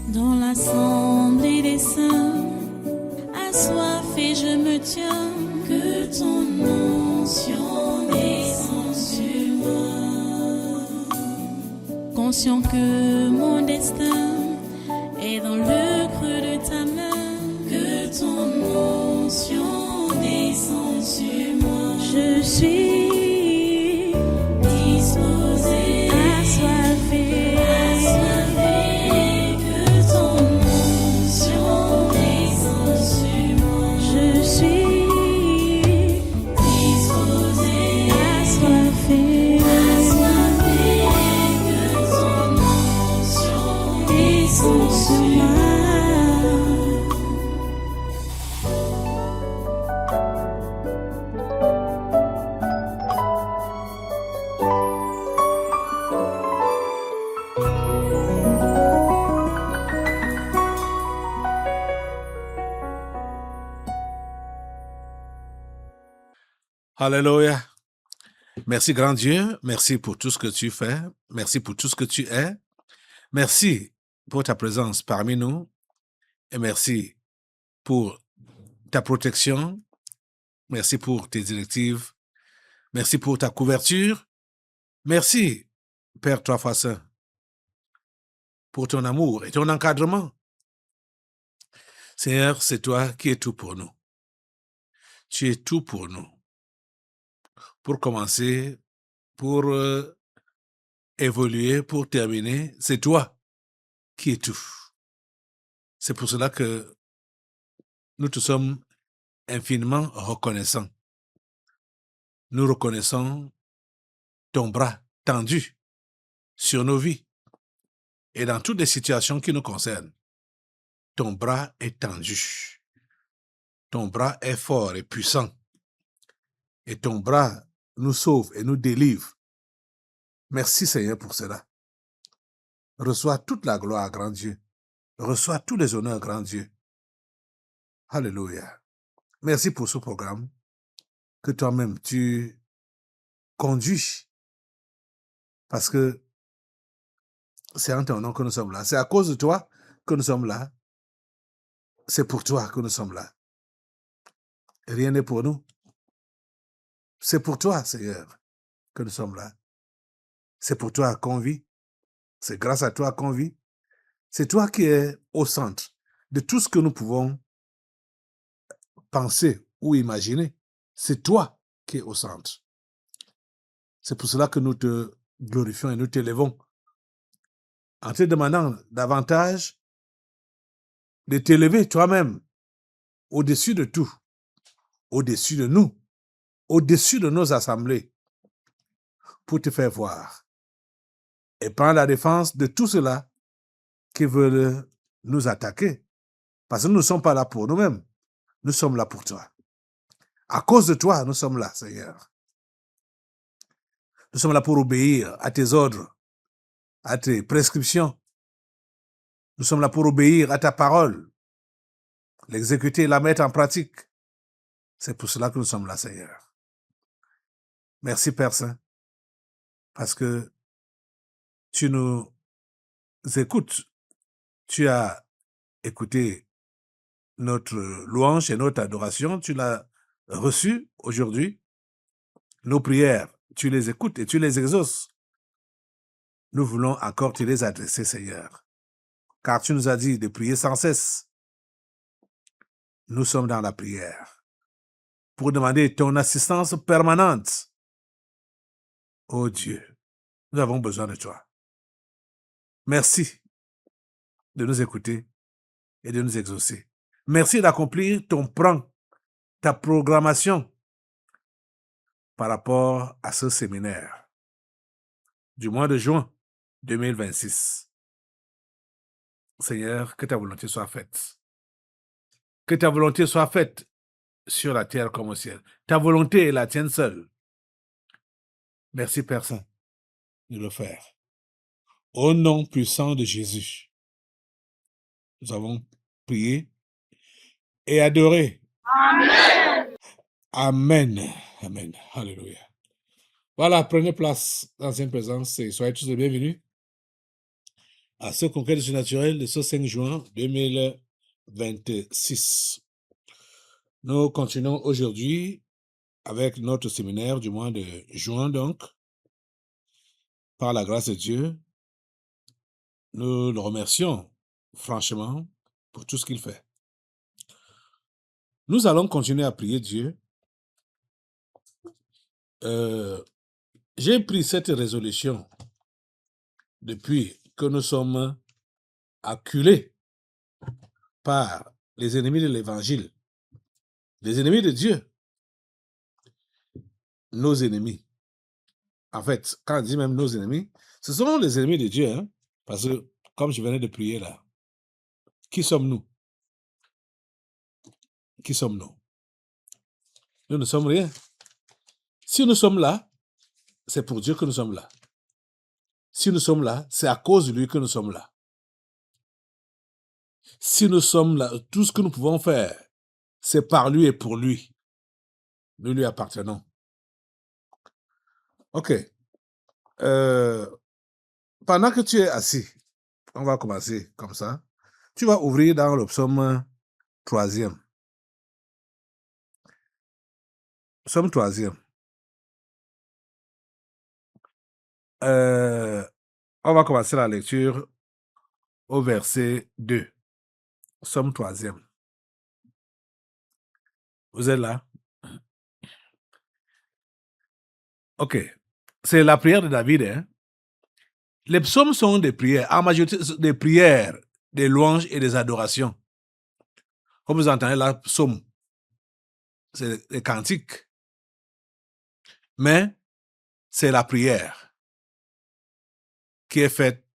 Dans l'assemblée des saints, assoiffé je me tiens, que ton onction descende sur moi. Conscient que mon destin est dans le creux de ta main, que ton onction descende sur moi. Je suis disposé, assoiffé, que ton onction descende sur moi. Je suis disposé, assoiffé, que ton onction descende sur moi. Alléluia. Merci, grand Dieu. Merci pour tout ce que tu fais. Merci pour tout ce que tu es. Merci pour ta présence parmi nous. Et merci pour ta protection. Merci pour tes directives. Merci pour ta couverture. Merci, Père Trois Fois Saint, pour ton amour et ton encadrement. Seigneur, c'est toi qui es tout pour nous. Tu es tout pour nous. Pour commencer, pour évoluer, pour terminer, c'est toi qui es tout. C'est pour cela que nous te sommes infiniment reconnaissants. Nous reconnaissons ton bras tendu sur nos vies et dans toutes les situations qui nous concernent. Ton bras est tendu. Ton bras est fort et puissant. Et ton bras nous sauve et nous délivre. Merci Seigneur pour cela. Reçois toute la gloire, grand Dieu. Reçois tous les honneurs, grand Dieu. Alléluia. Merci pour ce programme que toi-même tu conduis. Parce que c'est en ton nom que nous sommes là. C'est à cause de toi que nous sommes là. C'est pour toi que nous sommes là. Rien n'est pour nous. C'est pour toi, Seigneur, que nous sommes là. C'est pour toi qu'on vit. C'est grâce à toi qu'on vit. C'est toi qui es au centre de tout ce que nous pouvons penser ou imaginer. C'est toi qui es au centre. C'est pour cela que nous te glorifions et nous t'élevons en te demandant davantage de t'élever toi-même au-dessus de tout, au-dessus de nous, au-dessus de nos assemblées, pour te faire voir et prendre la défense de tout cela qui veulent nous attaquer. Parce que nous ne sommes pas là pour nous-mêmes, nous sommes là pour toi. À cause de toi, nous sommes là, Seigneur. Nous sommes là pour obéir à tes ordres, à tes prescriptions. Nous sommes là pour obéir à ta parole, l'exécuter et la mettre en pratique. C'est pour cela que nous sommes là, Seigneur. Merci, Père Saint, parce que tu nous écoutes. Tu as écouté notre louange et notre adoration. Tu l'as reçue aujourd'hui. Nos prières, tu les écoutes et tu les exauces. Nous voulons encore te les adresser, Seigneur, car tu nous as dit de prier sans cesse. Nous sommes dans la prière pour demander ton assistance permanente. Oh Dieu, nous avons besoin de toi. Merci de nous écouter et de nous exaucer. Merci d'accomplir ton plan, ta programmation par rapport à ce séminaire du mois de juin 2026. Seigneur, que ta volonté soit faite. Que ta volonté soit faite sur la terre comme au ciel. Ta volonté est la tienne seule. Merci, Père Saint, de le faire. Au nom puissant de Jésus, nous avons prié et adoré. Amen. Amen. Amen. Alléluia. Voilà, prenez place dans une présence et soyez tous les bienvenus à ce congrès surnaturel de ce 5 juin 2026. Nous continuons aujourd'hui avec notre séminaire du mois de juin, donc, par la grâce de Dieu. Nous le remercions franchement pour tout ce qu'il fait. Nous allons continuer à prier Dieu. J'ai pris cette résolution depuis que nous sommes acculés par les ennemis de l'Évangile, les ennemis de Dieu, nos ennemis. En fait, quand on dit même nos ennemis, ce sont les ennemis de Dieu, hein? Parce que, comme je venais de prier là, qui sommes-nous? Qui sommes-nous? Nous ne sommes rien. Si nous sommes là, c'est pour Dieu que nous sommes là. Si nous sommes là, c'est à cause de lui que nous sommes là. Si nous sommes là, tout ce que nous pouvons faire, c'est par lui et pour lui. Nous lui appartenons. Ok. Pendant que tu es assis, on va commencer comme ça. Tu vas ouvrir dans le psaume 3e. Psaume 3e. On va commencer la lecture au verset 2. Psaume 3e. Vous êtes là? Ok. C'est la prière de David, hein? Les psaumes sont des prières, en majorité des prières, des louanges et des adorations. Comme vous entendez là, psaume, c'est des cantiques. Mais c'est la prière qui est faite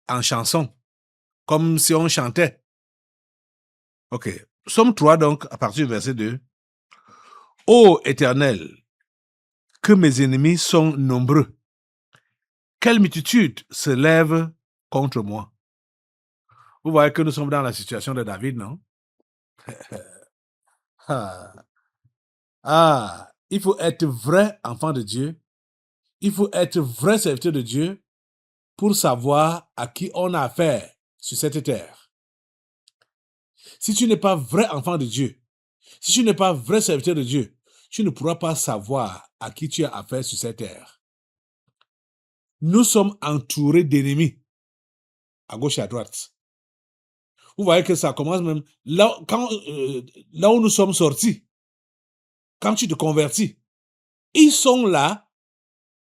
en chanson, comme si on chantait. Ok. Psaume 3, donc, à partir du verset 2. Ô Éternel, que mes ennemis sont nombreux. Quelle multitude se lève contre moi. Vous voyez que nous sommes dans la situation de David, non? Il faut être vrai enfant de Dieu. Il faut être vrai serviteur de Dieu pour savoir à qui on a affaire sur cette terre. Si tu n'es pas vrai enfant de Dieu, si tu n'es pas vrai serviteur de Dieu, tu ne pourras pas savoir à qui tu as affaire sur cette terre. Nous sommes entourés d'ennemis, à gauche et à droite. Vous voyez que ça commence même là, là où nous sommes sortis. Quand tu te convertis, ils sont là,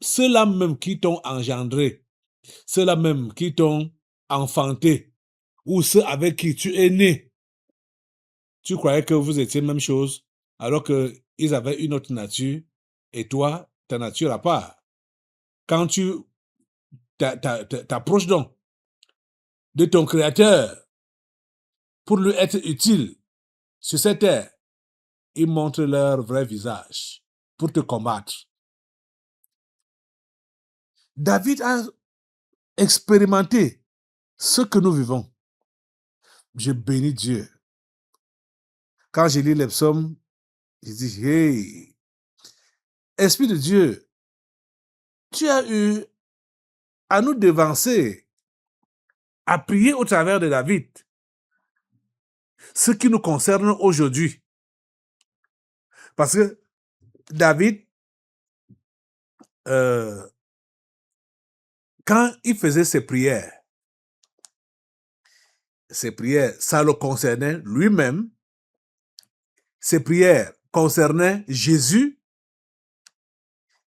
ceux-là même qui t'ont engendré, ceux-là même qui t'ont enfanté, ou ceux avec qui tu es né. Tu croyais que vous étiez la même chose, alors qu'ils avaient une autre nature, et toi, ta nature à part. Quand tu t'approches donc de ton Créateur pour lui être utile sur cette terre, ils montrent leur vrai visage pour te combattre. David a expérimenté ce que nous vivons. Je bénis Dieu. Quand je lis les psaumes, je dis, hey, Esprit de Dieu, tu as eu à nous devancer, à prier au travers de David, ce qui nous concerne aujourd'hui. Parce que David, quand il faisait ses prières, ça le concernait lui-même. Ses prières concernaient Jésus.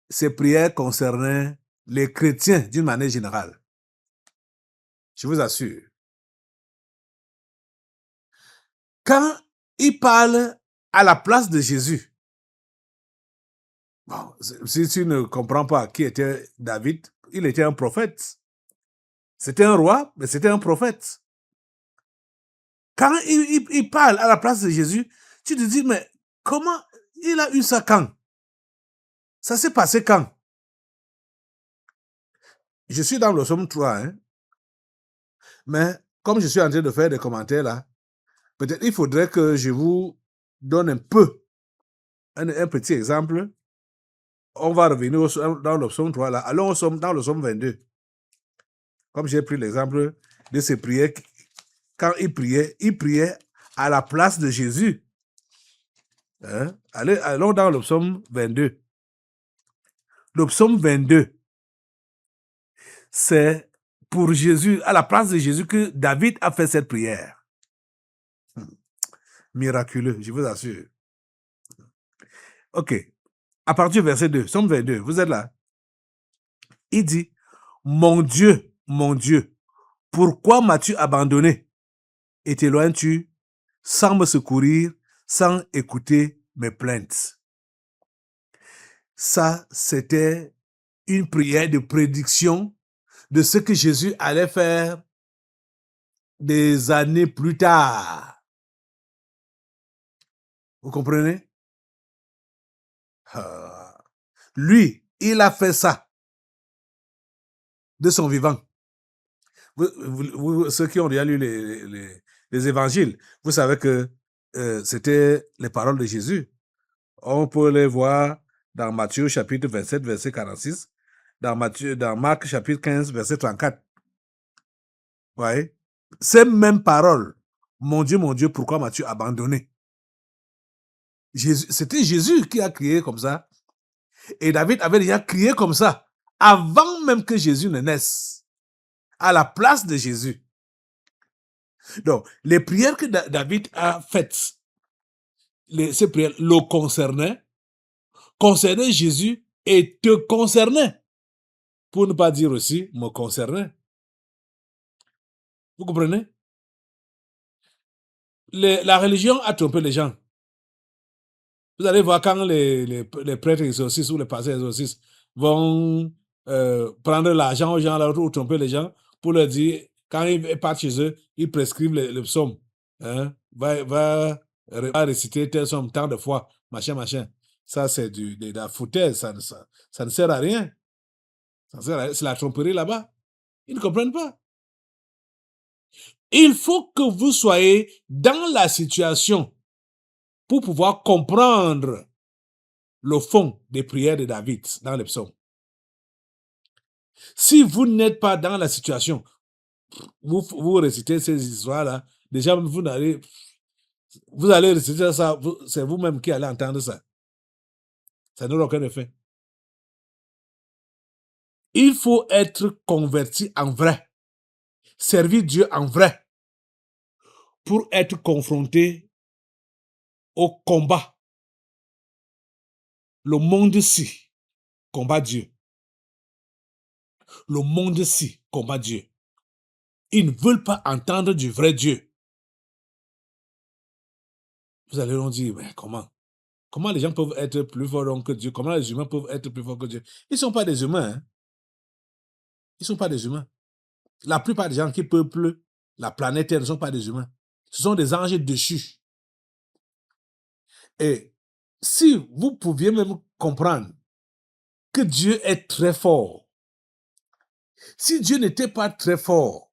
Ses prières concernaient les chrétiens d'une manière générale. Je vous assure. Quand il parle à la place de Jésus, bon, si tu ne comprends pas qui était David, il était un prophète. C'était un roi, mais c'était un prophète. Quand il parle à la place de Jésus, tu te dis, mais comment il a eu ça quand? Ça s'est passé quand? Je suis dans le psaume 3, hein? Mais comme je suis en train de faire des commentaires là, peut-être il faudrait que je vous donne un peu, un petit exemple. On va revenir dans le psaume 3 là. Allons dans le psaume 22. comme j'ai pris l'exemple de ces prières, quand il priait à la place de Jésus. Hein? Allons dans le psaume 22. Le psaume 22, c'est pour Jésus, à la place de Jésus, que David a fait cette prière. Miraculeux, je vous assure. Ok. À partir du verset 2, psaume 22, vous êtes là. Il dit, mon Dieu, pourquoi m'as-tu abandonné et t'éloignes-tu sans me secourir, sans écouter mes plaintes? Ça, c'était une prière de prédiction de ce que Jésus allait faire des années plus tard. Vous comprenez? Lui, il a fait ça de son vivant. Ceux qui ont déjà lu les évangiles, vous savez que c'était les paroles de Jésus. On peut les voir dans Matthieu chapitre 27, verset 46, dans Marc chapitre 15, verset 34. Ouais. Ces mêmes paroles. Mon Dieu, pourquoi m'as-tu abandonné? C'était Jésus qui a crié comme ça. Et David avait déjà crié comme ça avant même que Jésus ne naisse, à la place de Jésus. Donc, les prières que David a faites, ces prières le concernaient Jésus et te concernaient. Pour ne pas dire aussi, me concernaient. Vous comprenez? La religion a trompé les gens. Vous allez voir quand les prêtres exorcistes ou les pasteurs exorcistes vont prendre l'argent aux gens là, ou tromper les gens pour leur dire, quand ils partent chez eux, ils prescrivent le psaume. Hein? Va réciter tel psaume tant de fois, machin. Ça, c'est de la foutaise, ça ne sert à rien. C'est la tromperie là-bas. Ils ne comprennent pas. Il faut que vous soyez dans la situation pour pouvoir comprendre le fond des prières de David dans les psaumes. Si vous n'êtes pas dans la situation, vous récitez ces histoires-là, déjà vous allez réciter ça, c'est vous-même qui allez entendre ça. Ça n'aura aucun effet. Il faut être converti en vrai, servir Dieu en vrai, pour être confronté au combat. Le monde-ci combat Dieu. Le monde-ci combat Dieu. Ils ne veulent pas entendre du vrai Dieu. Vous allez leur dire, mais comment? Comment les gens peuvent être plus forts que Dieu? Comment les humains peuvent être plus forts que Dieu? Ils ne sont pas des humains. Hein? Ils ne sont pas des humains. La plupart des gens qui peuplent la planète Terre ne sont pas des humains. Ce sont des anges déchus. Et si vous pouviez même comprendre que Dieu est très fort, si Dieu n'était pas très fort,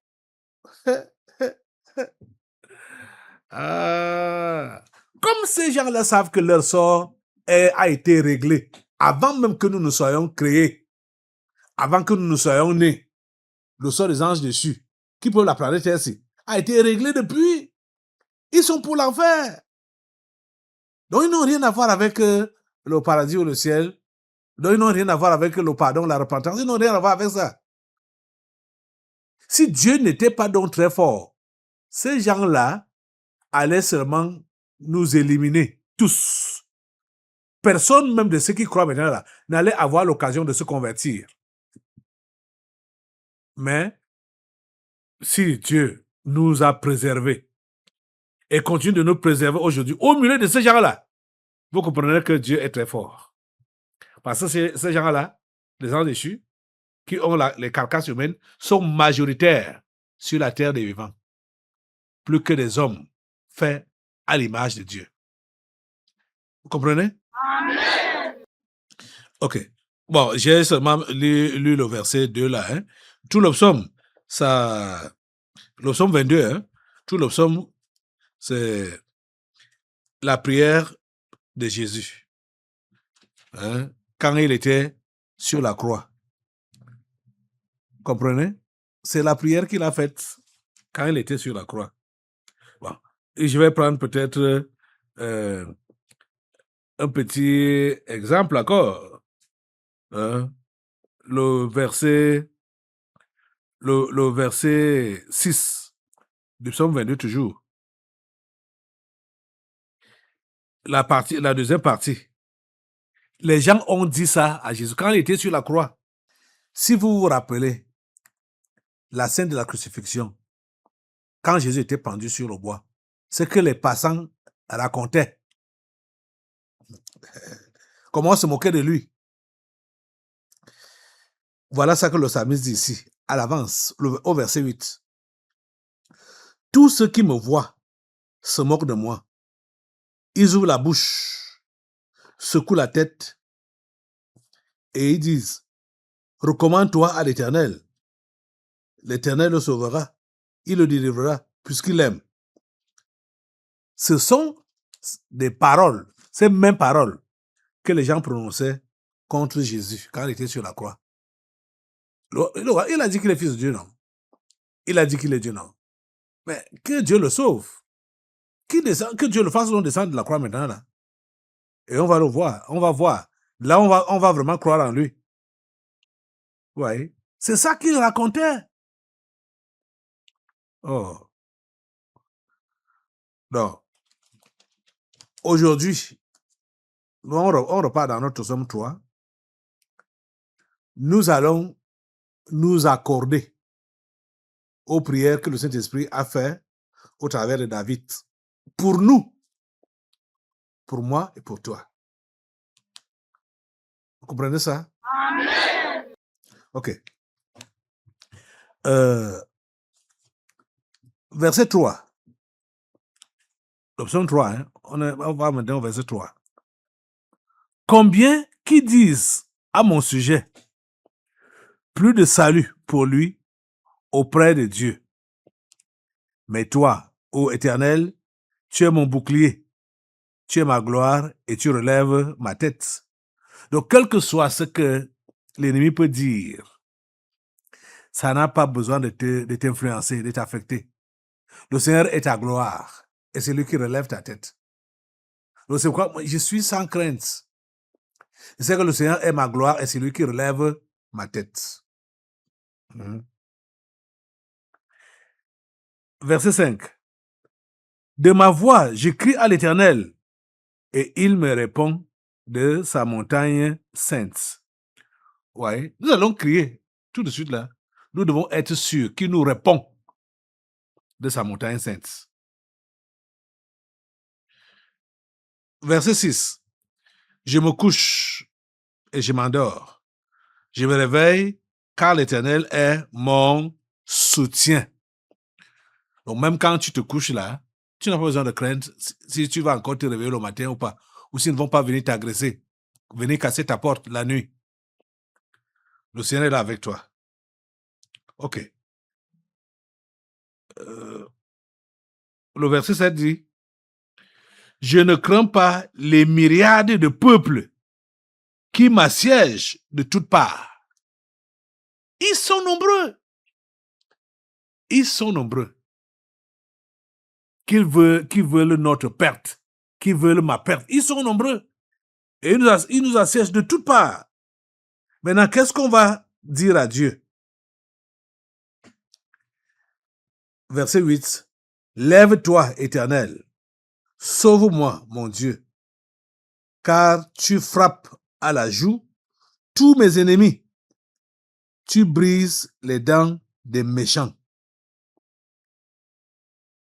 comme ces gens-là savent que leur sort a été réglé avant même que nous ne soyons créés, avant que nous ne soyons nés, le sort des anges déchus, qui peuvent la planète Terre-ci, a été réglé depuis. Ils sont pour l'enfer. Donc ils n'ont rien à voir avec le paradis ou le ciel. Donc ils n'ont rien à voir avec le pardon, la repentance. Ils n'ont rien à voir avec ça. Si Dieu n'était pas donc très fort, ces gens-là allaient seulement nous éliminer tous. Personne, même de ceux qui croient maintenant là, n'allait avoir l'occasion de se convertir. Mais si Dieu nous a préservés et continue de nous préserver aujourd'hui, au milieu de ces gens-là, vous comprenez que Dieu est très fort. Parce que ces gens-là, les gens déchus, qui ont les carcasses humaines, sont majoritaires sur la terre des vivants. Plus que des hommes faits à l'image de Dieu. Vous comprenez? Amen. Ok. Bon, j'ai seulement lu le verset 2 là. Hein. Tout le psaume, le psaume 22, hein, tout le psaume, c'est la prière de Jésus. Hein, quand il était sur la croix. Comprenez? c'est la prière qu'il a faite quand il était sur la croix. Bon. Et je vais prendre peut-être un petit exemple encore. Hein. Le verset 6 du psaume 22 toujours. La deuxième partie. Les gens ont dit ça à Jésus quand il était sur la croix. Si vous vous rappelez, la scène de la crucifixion, quand Jésus était pendu sur le bois, ce que les passants racontaient, comment on se moquait de lui. Voilà ce que le psalmiste dit ici, à l'avance, au verset 8. Tous ceux qui me voient se moquent de moi. Ils ouvrent la bouche, secouent la tête et ils disent, recommande-toi à l'Éternel. L'Éternel le sauvera, il le délivrera puisqu'il aime. Ce sont des paroles, ces mêmes paroles que les gens prononçaient contre Jésus quand il était sur la croix. Il a dit qu'il est fils de Dieu, non? Il a dit qu'il est Dieu, non? Mais que Dieu le sauve. Que Dieu le fasse descendre de la croix maintenant, là. Et on va le voir, on va voir. Là, on va vraiment croire en lui. Oui. C'est ça qu'il racontait. Oh. Donc, aujourd'hui, on repart dans notre somme 3. Nous allons nous accorder aux prières que le Saint-Esprit a fait au travers de David. Pour nous, pour moi et pour toi. Vous comprenez ça? Amen. Ok. Verset 3. L'option 3, hein? On va maintenant au verset 3. Combien qui disent à mon sujet plus de salut pour lui auprès de Dieu. Mais toi, ô Éternel, tu es mon bouclier, tu es ma gloire et tu relèves ma tête. Donc, quel que soit ce que l'ennemi peut dire, ça n'a pas besoin de t'influencer, de t'affecter. Le Seigneur est ta gloire et c'est lui qui relève ta tête. Donc, c'est pourquoi je suis sans crainte. Je sais que le Seigneur est ma gloire et c'est lui qui relève ma tête. Verset 5. De ma voix, je crie à l'Éternel et il me répond de sa montagne sainte. Ouais, nous allons crier tout de suite là. Nous devons être sûrs qu'il nous répond de sa montagne sainte. Verset 6. Je me couche et je m'endors. Je me réveille car l'Éternel est mon soutien. Donc même quand tu te couches là, tu n'as pas besoin de craindre si tu vas encore te réveiller le matin ou pas. Ou s'ils ne vont pas venir t'agresser, venir casser ta porte la nuit. Le Seigneur est là avec toi. Ok. Le verset 7 dit, je ne crains pas les myriades de peuples qui m'assiègent de toutes parts. Ils sont nombreux. Ils sont nombreux. Qui veulent notre perte, qui veulent ma perte. Ils sont nombreux. Et ils nous assiègent de toutes parts. Maintenant, qu'est-ce qu'on va dire à Dieu? Verset 8. Lève-toi, Éternel. Sauve-moi, mon Dieu. Car tu frappes à la joue tous mes ennemis. Tu brises les dents des méchants.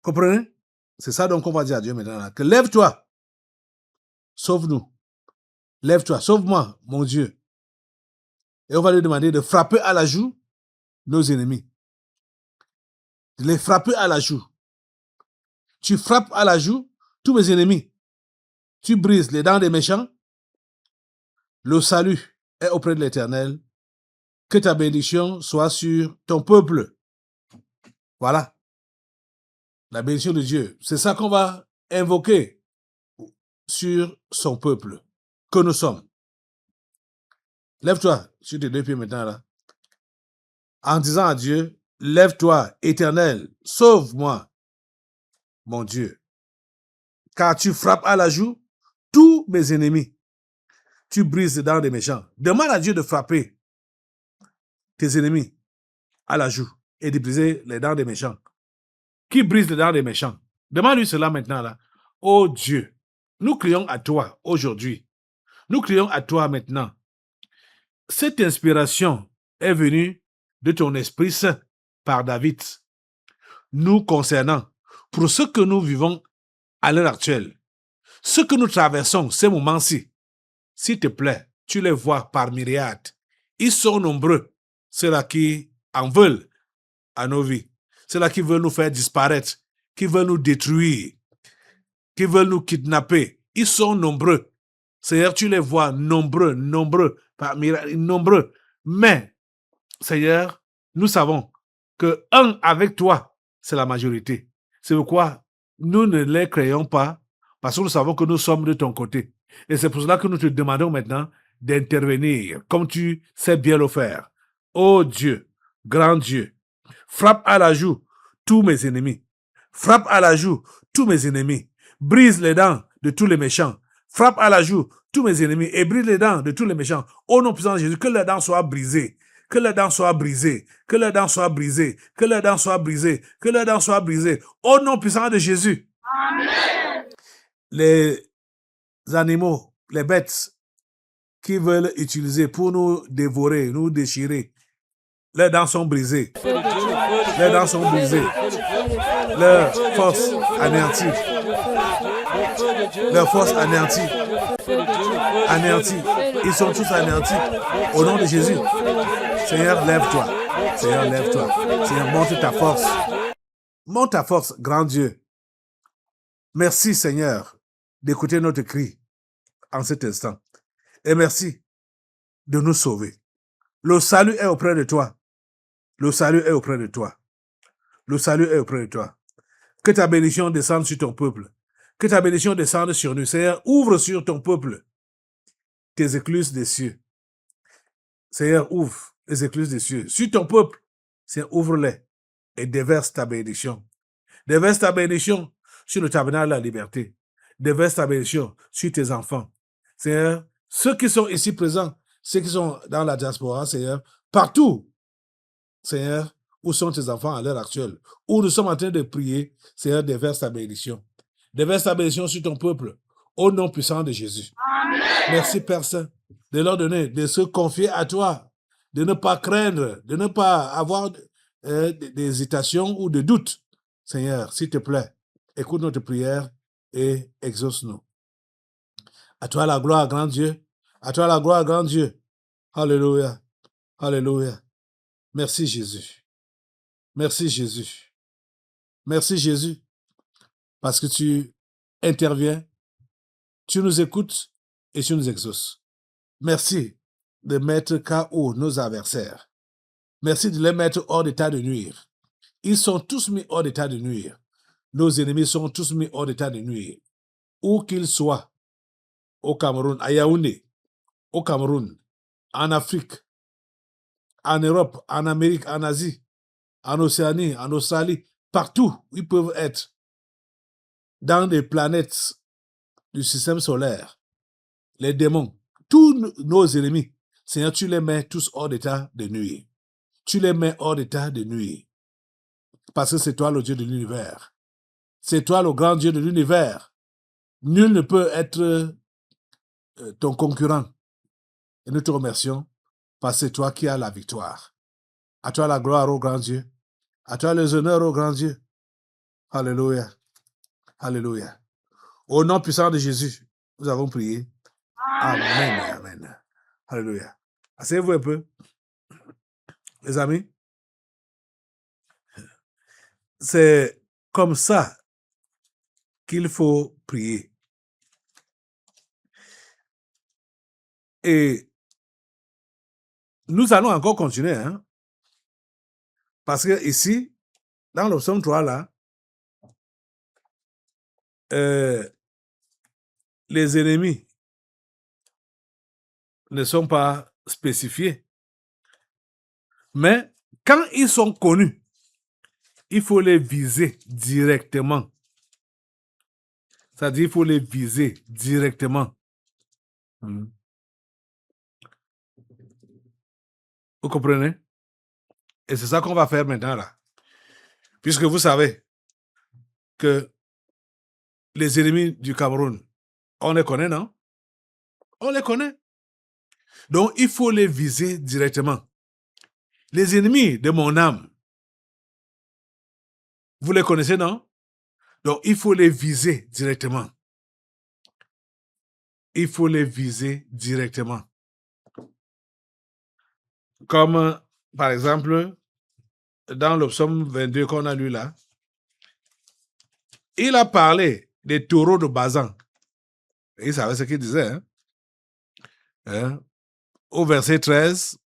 Comprenez? C'est ça donc qu'on va dire à Dieu maintenant. Que lève-toi. Sauve-nous. Lève-toi. Sauve-moi, mon Dieu. Et on va lui demander de frapper à la joue nos ennemis. De les frapper à la joue. Tu frappes à la joue tous mes ennemis. Tu brises les dents des méchants. Le salut est auprès de l'Éternel. Que ta bénédiction soit sur ton peuple. Voilà. La bénédiction de Dieu. C'est ça qu'on va invoquer sur son peuple que nous sommes. Lève-toi sur tes deux pieds maintenant là. En disant à Dieu, Lève-toi, Éternel, sauve-moi, mon Dieu. Car tu frappes à la joue tous mes ennemis. Tu brises les dents des méchants. Demande à Dieu de frapper tes ennemis à la joue et de briser les dents des méchants. Qui brise les dents des méchants? Demande-lui cela maintenant là. Oh Dieu, nous crions à toi aujourd'hui. Nous crions à toi maintenant. Cette inspiration est venue de ton Esprit Saint par David, nous concernant, pour ce que nous vivons à l'heure actuelle, ce que nous traversons, ces moments-ci. S'il te plaît, tu les vois par myriades. Ils sont nombreux, ceux-là qui en veulent à nos vies, ceux-là qui veulent nous faire disparaître, qui veulent nous détruire, qui veulent nous kidnapper. Ils sont nombreux. Seigneur, tu les vois nombreux, par myriades, nombreux. Mais, Seigneur, nous savons que un avec toi, c'est la majorité. C'est pourquoi nous ne les créons pas, parce que nous savons que nous sommes de ton côté. Et c'est pour cela que nous te demandons maintenant d'intervenir, comme tu sais bien le faire. Oh Dieu, grand Dieu, frappe à la joue tous mes ennemis. Frappe à la joue tous mes ennemis. Brise les dents de tous les méchants. Frappe à la joue tous mes ennemis et brise les dents de tous les méchants. Au nom puissant de Jésus, que leurs dents soient brisées. Que leurs dents soient brisées. Que leurs dents soient brisées. Que leurs dents soient brisées. Que leurs dents soient brisées. Au nom puissant de Jésus. Amen. Les animaux, les bêtes qui veulent utiliser pour nous dévorer, nous déchirer, leurs dents sont brisées. Leurs dents sont brisées. Leur force anéantie. Leur force anéantie. Anéantie. Ils sont tous anéantis. Au nom de Jésus. Seigneur, lève-toi. Seigneur, lève-toi. Seigneur, monte ta force. Monte ta force, grand Dieu. Merci, Seigneur, d'écouter notre cri en cet instant. Et merci de nous sauver. Le salut est auprès de toi. Le salut est auprès de toi. Le salut est auprès de toi. Que ta bénédiction descende sur ton peuple. Que ta bénédiction descende sur nous. Seigneur, ouvre sur ton peuple tes écluses des cieux. Seigneur, ouvre les écluses des cieux. Sur ton peuple, Seigneur, ouvre-les et déverse ta bénédiction. Déverse ta bénédiction sur le tabernacle de la liberté. Déverse ta bénédiction sur tes enfants. Seigneur, ceux qui sont ici présents, ceux qui sont dans la diaspora, Seigneur, partout, Seigneur, où sont tes enfants à l'heure actuelle? Où nous sommes en train de prier, Seigneur, déverse ta bénédiction. Déverse ta bénédiction sur ton peuple, au nom puissant de Jésus. Amen. Merci, Père Saint, de leur donner, de se confier à toi, de ne pas craindre, de ne pas avoir d'hésitation ou de doute. Seigneur, s'il te plaît, écoute notre prière et exauce-nous. À toi la gloire, grand Dieu. À toi la gloire, grand Dieu. Alléluia. Alléluia. Merci, Jésus. Merci, Jésus. Merci, Jésus, parce que tu interviens, tu nous écoutes et tu nous exauces. Merci de mettre KO nos adversaires. Merci de les mettre hors d'état de nuire. Ils sont tous mis hors d'état de nuire. Nos ennemis sont tous mis hors d'état de nuire. Où qu'ils soient, au Cameroun, à Yaoundé, au Cameroun, en Afrique, en Europe, en Amérique, en Asie, en Océanie, en Australie, partout où ils peuvent être, dans les planètes du système solaire, les démons, tous nos ennemis, Seigneur, tu les mets tous hors d'état de nuire. Tu les mets hors d'état de nuire. Parce que c'est toi le Dieu de l'univers. C'est toi le grand Dieu de l'univers. Nul ne peut être ton concurrent. Et nous te remercions parce que c'est toi qui as la victoire. À toi la gloire, ô grand Dieu. À toi les honneurs, ô grand Dieu. Alléluia. Alléluia. Au nom puissant de Jésus, nous avons prié. Amen. Amen. Alléluia. Asseyez-vous un peu. Les amis, c'est comme ça qu'il faut prier. Et nous allons encore continuer, hein? Parce que ici, dans le psaume 3, là, les ennemis ne sont pas spécifiés. Mais quand ils sont connus, il faut les viser directement. C'est-à-dire, il faut les viser directement. Vous comprenez? Et c'est ça qu'on va faire maintenant, là. Puisque vous savez que les ennemis du Cameroun, on les connaît, non? On les connaît. Donc, il faut les viser directement. Les ennemis de mon âme, vous les connaissez, non? Donc, il faut les viser directement. Il faut les viser directement. Comme, par exemple, dans le psaume 22 qu'on a lu là, il a parlé des taureaux de Bazan. Et il savait ce qu'il disait. Au verset 13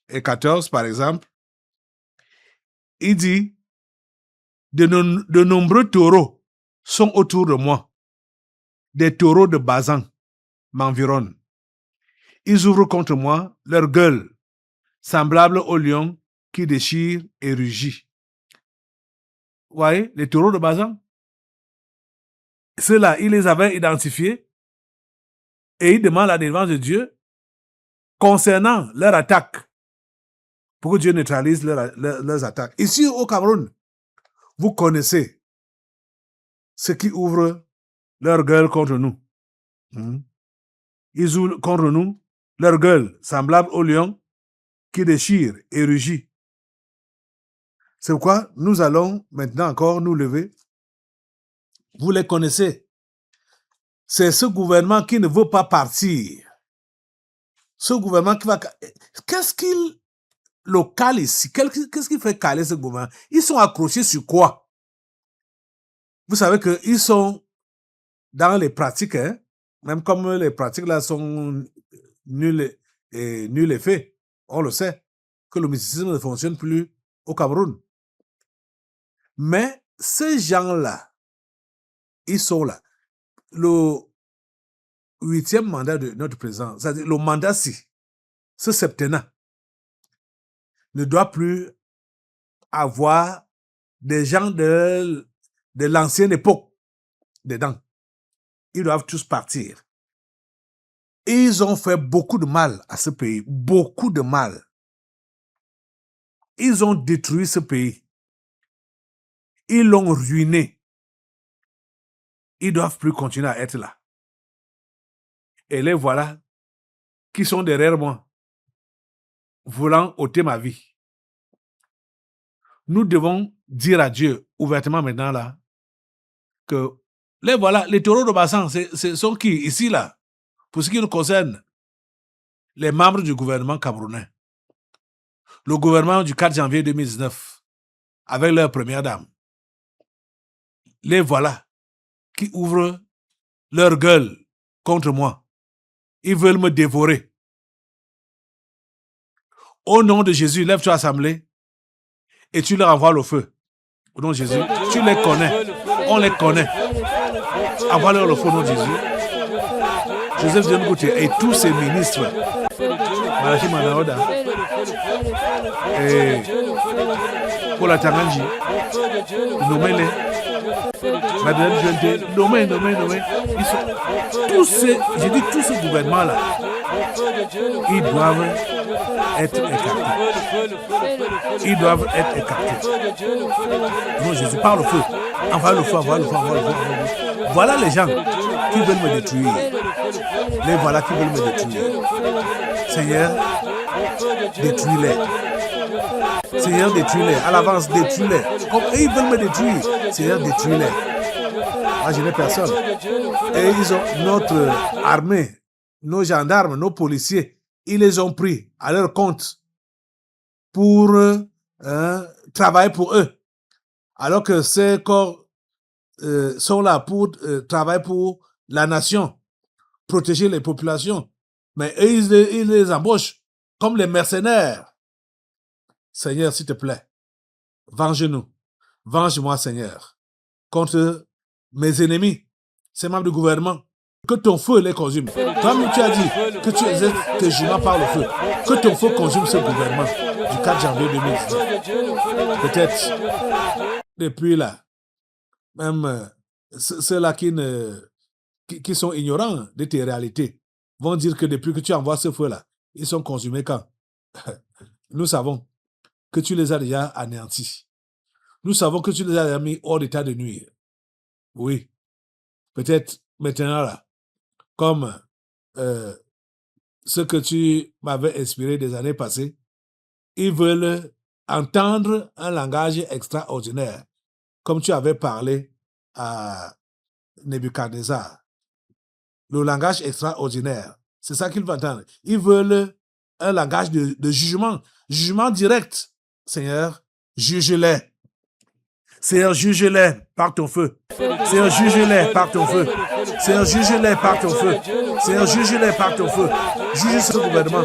et 14, par exemple, il dit, de nombreux taureaux sont autour de moi. Des taureaux de Bazan m'environnent. Ils ouvrent contre moi leur gueule, semblable au lion qui déchire et rugit. Vous voyez, les taureaux de Bazan, ceux-là, il les avait identifiés et il demande la délivrance de Dieu concernant leur attaque pour que Dieu neutralise leurs attaques. Ici, au Cameroun, vous connaissez ceux qui ouvrent leur gueule contre nous. Ils ouvrent contre nous leur gueule, semblable au lion qui déchire et rugit. C'est pourquoi nous allons maintenant encore nous lever. Vous les connaissez. C'est ce gouvernement qui ne veut pas partir. Ce gouvernement qui va... Qu'est-ce qu'il le cale ici? Qu'est-ce qui fait caler ce gouvernement? Ils sont accrochés sur quoi? Vous savez qu'ils sont dans les pratiques, même comme les pratiques là sont nulles et faits. On le sait, que le mysticisme ne fonctionne plus au Cameroun. Mais ces gens-là, ils sont là. Le 8e mandat de notre président, c'est-à-dire le mandat-ci, ce septennat, ne doit plus avoir des gens de l'ancienne époque dedans. Ils doivent tous partir. Ils ont fait beaucoup de mal à ce pays, beaucoup de mal. Ils ont détruit ce pays. Ils l'ont ruiné. Ils ne doivent plus continuer à être là. Et les voilà qui sont derrière moi, voulant ôter ma vie. Nous devons dire à Dieu ouvertement maintenant là que les voilà, les taureaux de Bazan, ce sont qui ici là? Pour ce qui nous concerne, les membres du gouvernement camerounais. Le gouvernement du 4 janvier 2019, avec leur première dame. Les voilà qui ouvrent leur gueule contre moi. Ils veulent me dévorer. Au nom de Jésus, lève-toi assemblée et tu leur envoies le feu. Au nom de Jésus, tu les connais. On les connaît. Envoie-leur le feu au nom de Jésus. Joseph Dion-Goutier et tous ses ministres, Malachi Manaoda et Paula Tanganji, nommez-les, Madeleine Juente, nommez. Ils sont tous ces gouvernements-là, ils doivent être écartés. Ils doivent être écartés. Non, Jésus, par le feu. Envoie le feu. Voilà les gens qui veulent me détruire. Les voilà qui veulent me détruire. Seigneur, détruis-les. Seigneur, détruis-les. À l'avance, détruis-les. Comme ils veulent me détruire, Seigneur, détruis-les. Moi, je n'ai personne. Et ils ont notre armée, nos gendarmes, nos policiers, ils les ont pris à leur compte pour travailler pour eux. Alors que ces corps sont là pour travailler pour la nation, protéger les populations. Mais eux, ils les embauchent comme les mercenaires. Seigneur, s'il te plaît, venge-nous. Venge-moi, Seigneur, contre mes ennemis, ces membres du gouvernement, Que ton feu les consume. Toi-même, tu as dit que tu exerces tes jugements par le feu. Que ton feu consume ce gouvernement du 4 janvier 2019. Peut-être, depuis là, même ceux-là qui sont ignorants de tes réalités vont dire que depuis que tu envoies ce feu-là, ils sont consumés quand? Nous savons que tu les as déjà anéantis. Nous savons que tu les as déjà mis hors d'état de nuire. Oui, peut-être maintenant là, comme ce que tu m'avais inspiré des années passées, ils veulent entendre un langage extraordinaire, comme tu avais parlé à Nebuchadnezzar. Le langage extraordinaire, c'est ça qu'ils veulent entendre. Ils veulent un langage de jugement, jugement direct. Seigneur, juge-les. Seigneur, juge-les par ton feu. Seigneur, juge-les par ton feu. Seigneur, juge-les par ton feu. Seigneur, juge-les par ton feu. Juge ce gouvernement.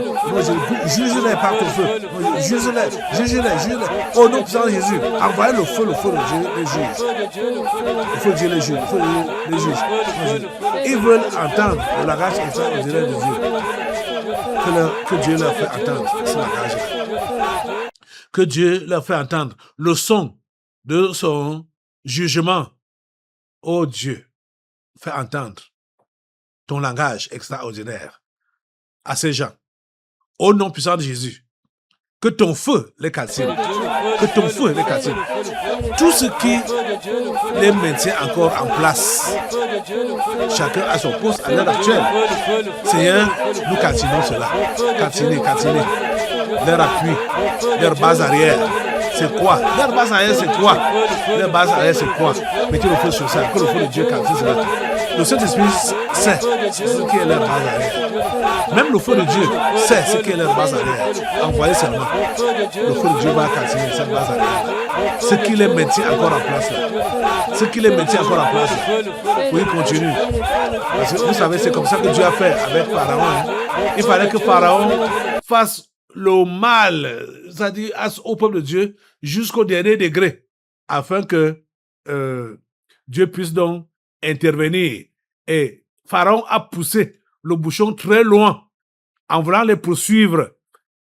Juge-les par ton feu. Juge-les, juge-les, juge-les. Au nom de Jésus, envoyez le feu de Dieu, les juges. Il faut dire les juges. Il faut dire les juges. Ils veulent entendre le langage extraordinaire de Dieu. Que Dieu leur fait entendre ce langage. Que Dieu leur fait entendre le son de son jugement. Oh Dieu, fais entendre ton langage extraordinaire à ces gens. Au nom puissant de Jésus, que ton feu les calcine. Que ton feu les calcine. Tout ce qui les maintient encore en place, chacun à son poste à l'heure actuelle. Seigneur, nous calcinons cela. Calciner. Leur appui, leur base arrière. C'est quoi? Leur base arrière, c'est quoi? Leur base arrière, c'est quoi? Mettez le feu sur ça, que le feu de Dieu calcine cela. Le Saint-Esprit sait ce qui est leur base arrière. Même le feu de Dieu sait ce qui est leur base arrière. Envoyez seulement. Le feu de Dieu va calciner cette base arrière. Ce qui les maintient encore en place. Ce qui les maintient encore en place. Oui, continue. Parce que vous savez, c'est comme ça que Dieu a fait avec Pharaon. Il fallait que Pharaon fasse le mal, c'est-à-dire au peuple de Dieu, jusqu'au dernier degré, afin que Dieu puisse donc intervenir. Et Pharaon a poussé le bouchon très loin en voulant les poursuivre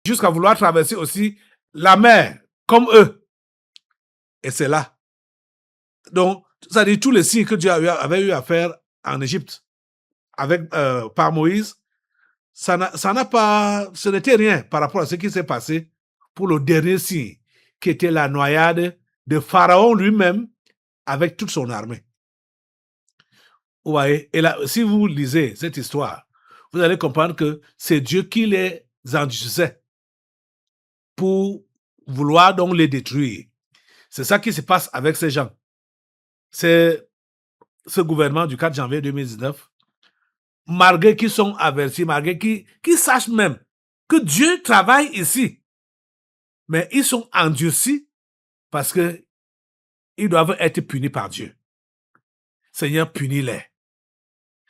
jusqu'à vouloir traverser aussi la mer, comme eux. Et c'est là. Donc, c'est-à-dire tous les signes que Dieu avait eu à faire en Égypte par Moïse, ce n'était rien par rapport à ce qui s'est passé pour le dernier signe, qui était la noyade de Pharaon lui-même avec toute son armée. Vous voyez? Et là, si vous lisez cette histoire, vous allez comprendre que c'est Dieu qui les endurcissait pour vouloir donc les détruire. C'est ça qui se passe avec ces gens. C'est ce gouvernement du 4 janvier 2019, malgré qu'ils sont avertis, malgré qu'ils sachent même que Dieu travaille ici, mais ils sont endurcis parce que ils doivent être punis par Dieu. Seigneur, punis-les.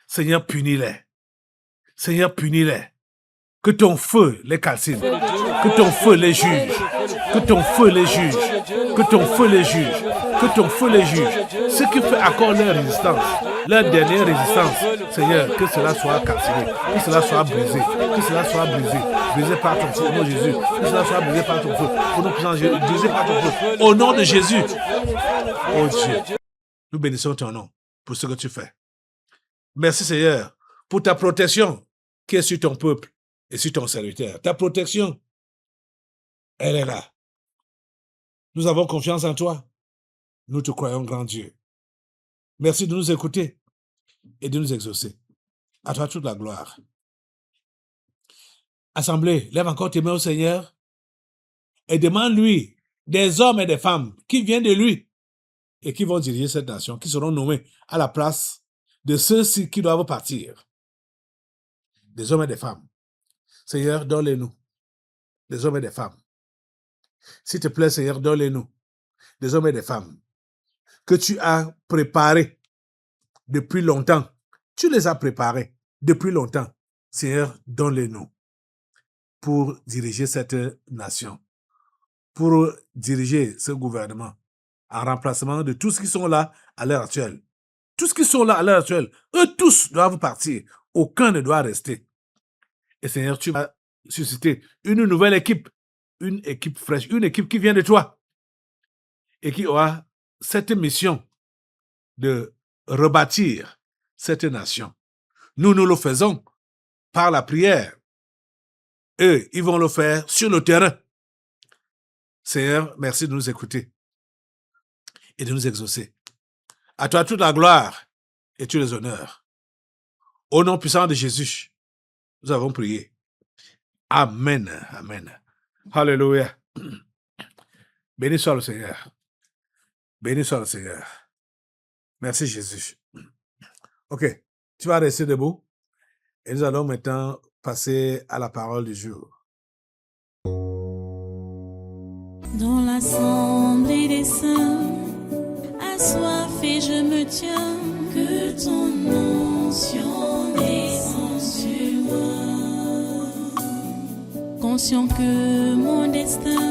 Seigneur, punis-les. Seigneur, punis-les. Que ton feu les calcine. Que ton feu les juge. Que ton feu les juge. Que ton feu les juge. Que ton feu les juge. Ce qui fait encore leur résistance, leur dernière résistance, Seigneur, que cela soit calciné, que cela soit brisé, que cela soit brisé par ton feu, au nom de Jésus, que cela soit brisé par ton feu, au nom de Jésus, brisé par ton feu, au nom de Jésus. Oh Dieu, nous bénissons ton nom pour ce que tu fais. Merci Seigneur pour ta protection qui est sur ton peuple et sur ton serviteur. Ta protection, elle est là. Nous avons confiance en toi. Nous te croyons, grand Dieu. Merci de nous écouter et de nous exaucer. À toi toute la gloire. Assemblée, lève encore tes mains au Seigneur et demande-lui des hommes et des femmes qui viennent de lui et qui vont diriger cette nation, qui seront nommés à la place de ceux-ci qui doivent partir. Des hommes et des femmes. Seigneur, donne-les-nous. Des hommes et des femmes. S'il te plaît, Seigneur, donne-les-nous. Des hommes et des femmes que tu as préparés depuis longtemps. Tu les as préparés depuis longtemps. Seigneur, donne-les-nous pour diriger cette nation, pour diriger ce gouvernement, en remplacement de tous ceux qui sont là à l'heure actuelle Tous qui sont là à l'heure actuelle, eux tous doivent partir. Aucun ne doit rester. Et Seigneur, tu vas susciter une nouvelle équipe, une équipe fraîche, une équipe qui vient de toi et qui aura cette mission de rebâtir cette nation. Nous le faisons par la prière. Eux, ils vont le faire sur le terrain. Seigneur, merci de nous écouter et de nous exaucer. À toi toute la gloire et tous les honneurs. Au nom puissant de Jésus, nous avons prié. Amen. Amen. Alléluia. Béni soit le Seigneur. Béni soit le Seigneur. Merci Jésus. Ok, tu vas rester debout et nous allons maintenant passer à la parole du jour. Dans l'assemblée des saints, assoiffé je me tiens, que ton onction descende sur moi. Conscient que mon destin